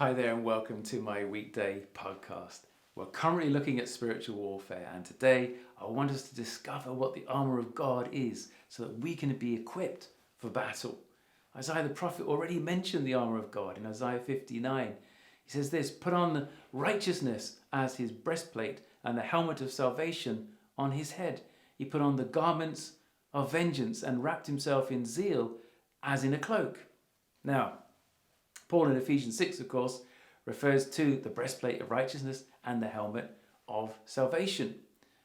Hi there and welcome to my weekday podcast. We're currently looking at spiritual warfare, and today I want us to discover what the armour of God is so that we can be equipped for battle. Isaiah the prophet already mentioned the armour of God in Isaiah 59. He says this: put on the righteousness as his breastplate and the helmet of salvation on his head. He put on the garments of vengeance and wrapped himself in zeal as in a cloak. Now, Paul in Ephesians 6, of course, refers to the breastplate of righteousness and the helmet of salvation.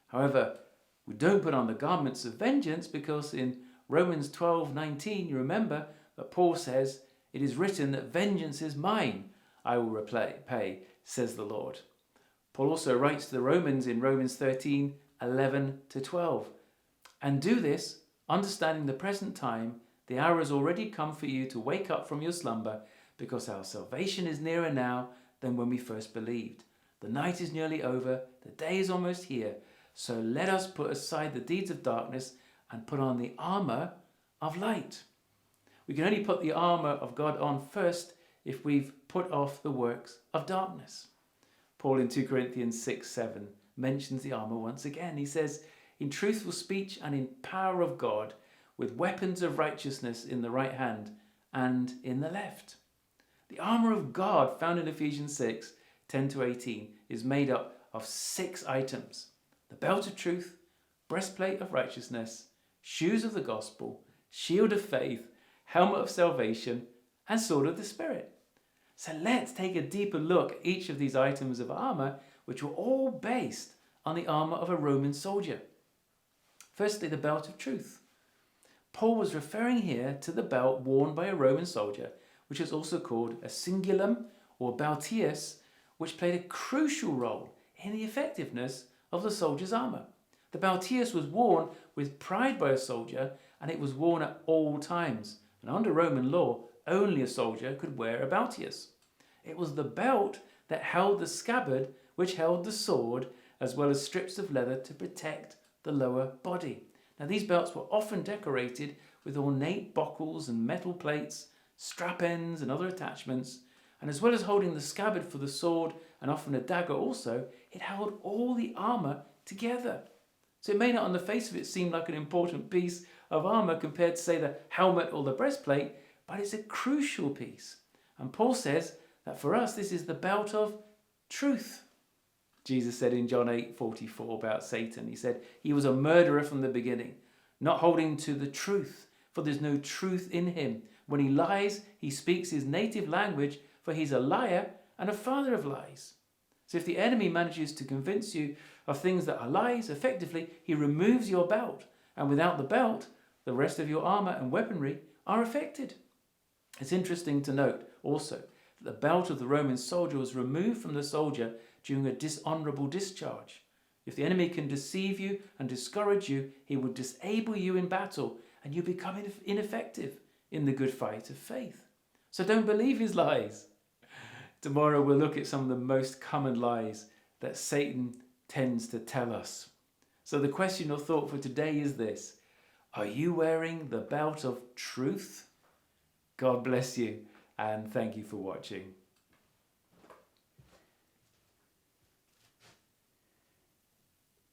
However, we don't put on the garments of vengeance because in Romans 12:19, you remember that Paul says, "It is written that vengeance is mine, I will repay, says the Lord." Paul also writes to the Romans in Romans 13:11-12, "And do this, understanding the present time, the hour has already come for you to wake up from your slumber, because our salvation is nearer now than when we first believed. The night is nearly over, the day is almost here, so let us put aside the deeds of darkness and put on the armour of light." We can only put the armour of God on first if we've put off the works of darkness. Paul in 2 Corinthians 6:7 mentions the armour once again. He says, "In truthful speech and in power of God, with weapons of righteousness in the right hand and in the left." The armour of God found in Ephesians 6:10-18 is made up of 6 items: the belt of truth, breastplate of righteousness, shoes of the gospel, shield of faith, helmet of salvation, and sword of the Spirit. So let's take a deeper look at each of these items of armour, which were all based on the armour of a Roman soldier. Firstly, the belt of truth. Paul was referring here to the belt worn by a Roman soldier, which is also called a cingulum or balteus, which played a crucial role in the effectiveness of the soldier's armour. The balteus was worn with pride by a soldier, and it was worn at all times. And under Roman law, only a soldier could wear a balteus. It was the belt that held the scabbard, which held the sword, as well as strips of leather to protect the lower body. Now, these belts were often decorated with ornate buckles and metal plates, strap ends and other attachments, and as well as holding the scabbard for the sword and often a dagger also, it held all the armour together. So it may not on the face of it seem like an important piece of armour compared to, say, the helmet or the breastplate, but it's a crucial piece. And Paul says that for us this is the belt of truth. Jesus said in John 8:44 about Satan, he said, "He was a murderer from the beginning, not holding to the truth, for there's no truth in him. When he lies, he speaks his native language, for he's a liar and a father of lies." So if the enemy manages to convince you of things that are lies, effectively, he removes your belt. And without the belt, the rest of your armour and weaponry are affected. It's interesting to note also that the belt of the Roman soldier was removed from the soldier during a dishonourable discharge. If the enemy can deceive you and discourage you, he will disable you in battle, and you become ineffective in the good fight of faith. So don't believe his lies. Tomorrow we'll look at some of the most common lies that Satan tends to tell us. So the question or thought for today is this: are you wearing the belt of truth? God bless you, and thank you for watching.